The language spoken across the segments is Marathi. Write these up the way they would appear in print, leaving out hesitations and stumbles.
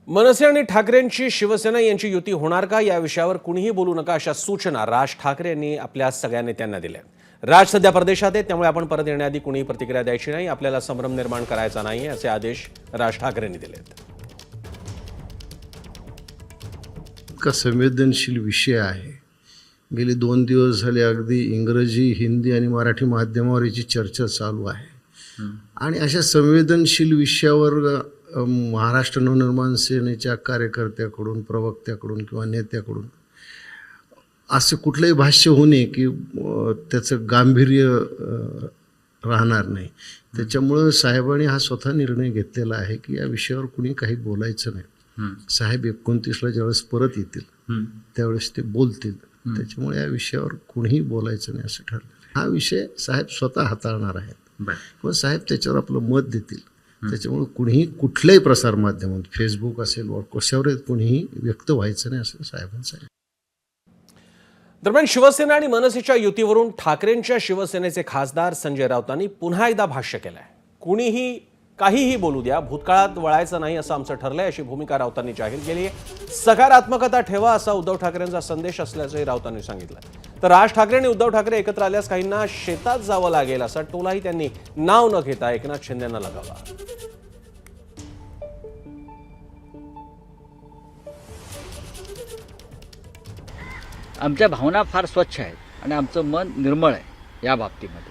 मनसे आणि ठाकरेंची शिवसेना यांची युती होणार का या विषयावर कुणीही बोलू नका अशा सूचना राज ठाकरे यांनी आपल्या सगळ्या नेत्यांना दिल्या। राज सध्या परदेशात आहेत, त्यामुळे आपण परत येण्याआधी कुणीही प्रतिक्रिया द्यायची नाही, आपल्याला संभ्रम निर्माण करायचा नाही असे आदेश राज ठाकरेंनी दिलेत। का संवेदनशील विषय आहे। गेले 2 दिवस झाले अगदी इंग्रजी, हिंदी आणि मराठी माध्यमावर याची चर्चा चालू आहे आणि अशा संवेदनशील विषयावर महाराष्ट्र नवनिर्माण सेनेच्या कार्यकर्त्याकडून, प्रवक्त्याकडून किंवा नेत्याकडून असे कुठलेही भाष्य होऊ नये की त्याचं गांभीर्य राहणार नाही। त्याच्यामुळे साहेबांनी हा स्वतः निर्णय घेतलेला आहे की या विषयावर कुणी काही बोलायचं नाही। साहेब 29ला ज्यावेळेस परत येतील त्यावेळेस ते बोलतील, त्याच्यामुळे या विषयावर कुणीही बोलायचं नाही असं ठरलं। हा विषय साहेब स्वतः हाताळणार आहेत किंवा साहेब त्याच्यावर आपलं मत देतील, त्याच्यामुळे कुणीही कुठल्याही प्रसारमाध्यमात फेसबुक असेल कशावर कुणीही व्यक्त व्हायचं नाही असं साहेबांनी सांगितलं। दरम्यान शिवसेना आणि मनसेच्या युतीवरून ठाकरेंच्या शिवसेनेचे खासदार संजय राऊतांनी पुन्हा एकदा भाष्य केलंय। कुणीही काहीही बोलू द्या, भूतकाळात वळायचं नाही असं आमचं ठरलंय अशी भूमिका राऊतांनी जाहीर केली आहे। सकारात्मकता ठेवा असा उद्धव ठाकरेंचा संदेश असल्याचंही राऊतांनी सांगितलं। तर राज ठाकरे आणि उद्धव ठाकरे एकत्र आल्यास काहींना शेतात जावं लागेल असा टोलाही त्यांनी नाव न घेता एकनाथ शिंदेंना लगावला। आमच्या भावना फार स्वच्छ आहेत आणि आमचं मन निर्मळ आहे या बाबतीमध्ये।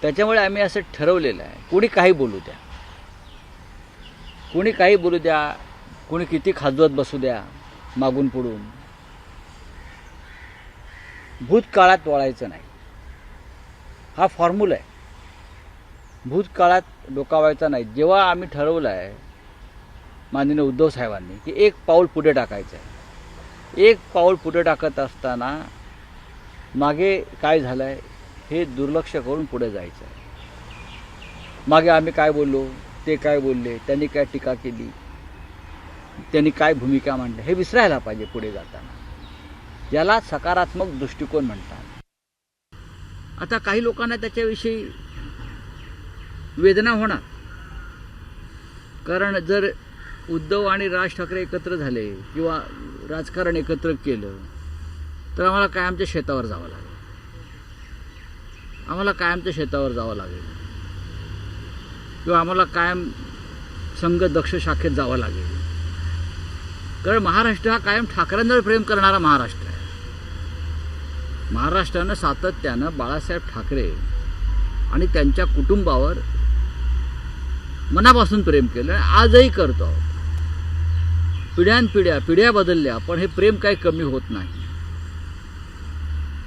त्याच्यामुळे आम्ही असं ठरवलेलं आहे, कोणी काही बोलू द्या, कोणी काही बोलू द्या, कोणी किती खाजवत बसू द्या मागून पुढून, भूतकाळात वळायचं नाही हा फॉर्म्युला आहे। भूतकाळात डोकावायचा नाही। जेव्हा आम्ही ठरवलं आहे माननीय उद्धव साहेबांनी की एक पाऊल पुढे टाकायचं आहे, एक पाऊल पुढे टाकत असताना मागे काय झालं आहे हे दुर्लक्ष करून पुढे जायचं आहे। मागे आम्ही काय बोललो, ते काय बोलले, त्यांनी काय टीका केली, त्यांनी काय भूमिका मांडली हे विसरायला पाहिजे पुढे जाताना। याला सकारात्मक दृष्टिकोन म्हणतात। आता काही लोकांना त्याच्याविषयी वेदना होणार, कारण जर उद्धव आणि राज ठाकरे एकत्र झाले किंवा राजकारण एकत्र केलं तर आम्हाला कायमच्या शेतावर जावं लागेल, आम्हाला कायमच्या शेतावर जावं लागेल किंवा आम्हाला कायम संघ दक्ष शाखेत जावं लागेल, कारण महाराष्ट्र हा कायम ठाकरेंवर प्रेम करणारा महाराष्ट्र आहे। महाराष्ट्रानं सातत्यानं बाळासाहेब ठाकरे आणि त्यांच्या कुटुंबावर मनापासून प्रेम केलं आणि आजही करतो आहोत। पिढ्या बदलल्या पण हे प्रेम काही कमी होत नाही।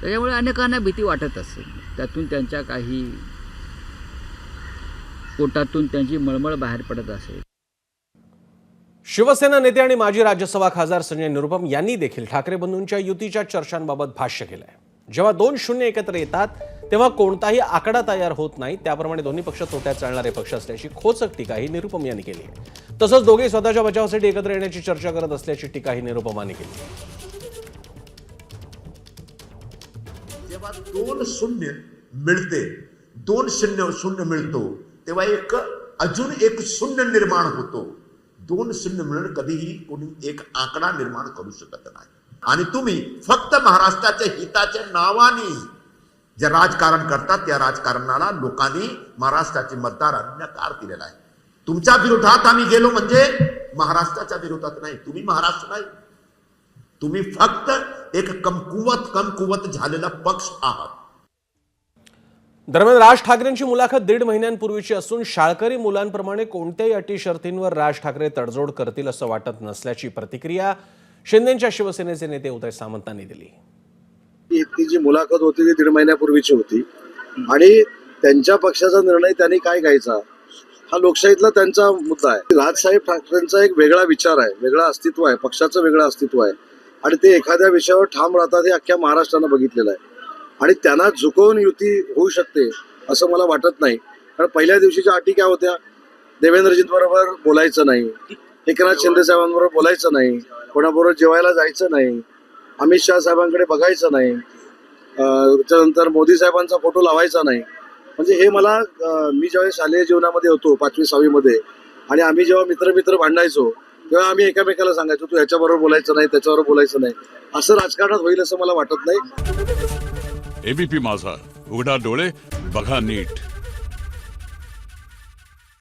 त्याच्यामुळे अनेकांना भीती वाटत असेल, त्यातून त्यांच्या काही पोटातून त्यांची मळमळ बाहेर पडत असेल। शिवसेना नेते आणि माजी राज्यसभा खासदार संजय निरुपम यांनी देखील ठाकरे बंधूंच्या युतीच्या चर्चांबाबत भाष्य केलंय। जेव्हा 2 शून्य एकत्र येतात तेव्हा कोणताही आकडा तयार होत नाही, त्याप्रमाणे दोन्ही पक्ष तोट्यात चालणारे पक्ष असल्याची खोचक टीकाही निरुपम यांनी केली आहे। तसंच दोघे स्वतःच्या बचावासाठी एकत्र येण्याची चर्चा करत असल्याची टीकाही निरुपमांनी केली। जेव्हा 2 शून्य मिळते, 2 शून्य मिळतो तेव्हा अजून एक शून्य निर्माण होतो। 2 शून्य मिळून कधीही कोणी एक आकडा निर्माण करू शकत नाही आणि तुम्ही फक्त महाराष्ट्राच्या हिताच्या नावाने जे राजकारण करतात त्या राजकारणाला लोकांनी महाराष्ट्राचे मतदार नकार दिलेला आहे। तुमच्या विरोधात आम्ही गेलो म्हणजे महाराष्ट्राच्या विरोधात नाही, तुम्ही महाराष्ट्र नाही, तुम्ही फक्त एक कमकुवत झालेला पक्ष आहात। दरम्यान राज ठाकरेंची मुलाखत 1.5 महिन्यांपूर्वीची असून शाळकरी मुलांप्रमाणे कोणत्याही अटी शर्तींवर राज ठाकरे तडजोड करतील असं वाटत नसल्याची प्रतिक्रिया शिंदेच्या शिवसेनेचे नेते उदय सामंतांनी दिली। ती जी मुलाखत होती ती 1.5 महिन्यापूर्वीची होती आणि त्यांच्या पक्षाचा निर्णय त्यांनी काय घ्यायचा हा लोकशाहीतला त्यांचा मुद्दा आहे। राजसाहेब ठाकरेंचा एक वेगळा विचार आहे, वेगळा अस्तित्व आहे, पक्षाचं वेगळं अस्तित्व आहे आणि ते एखाद्या विषयावर ठाम राहतात हे अख्ख्या महाराष्ट्रानं बघितलेलं आहे आणि त्यांना झुकवून युती होऊ शकते असं मला वाटत नाही। कारण पहिल्या दिवशीच्या अटी काय होत्या, देवेंद्रजींबरोबर बोलायचं नाही, एकनाथ शिंदे साहेबांबरोबर बोलायचं नाही, कोणाबरोबर जेवायला जायचं नाही, अमित शहा साहेबांकडे बघायचं नाही, त्याच्यानंतर मोदी साहेबांचा फोटो लावायचा नाही। म्हणजे हे मला मी ज्यावेळेस शालेय जीवनामध्ये होतो 5वी 6वी मध्ये आणि आम्ही जेव्हा मित्र भांडायचो तेव्हा आम्ही एकमेकाला सांगायचो तू ह्याच्याबरोबर बोलायचं नाही, त्याच्याबरोबर बोलायचं नाही. असं राजकारणात होईल असं मला वाटत नाही. एबीपी माझा, उघडा डोळे बघा नीट.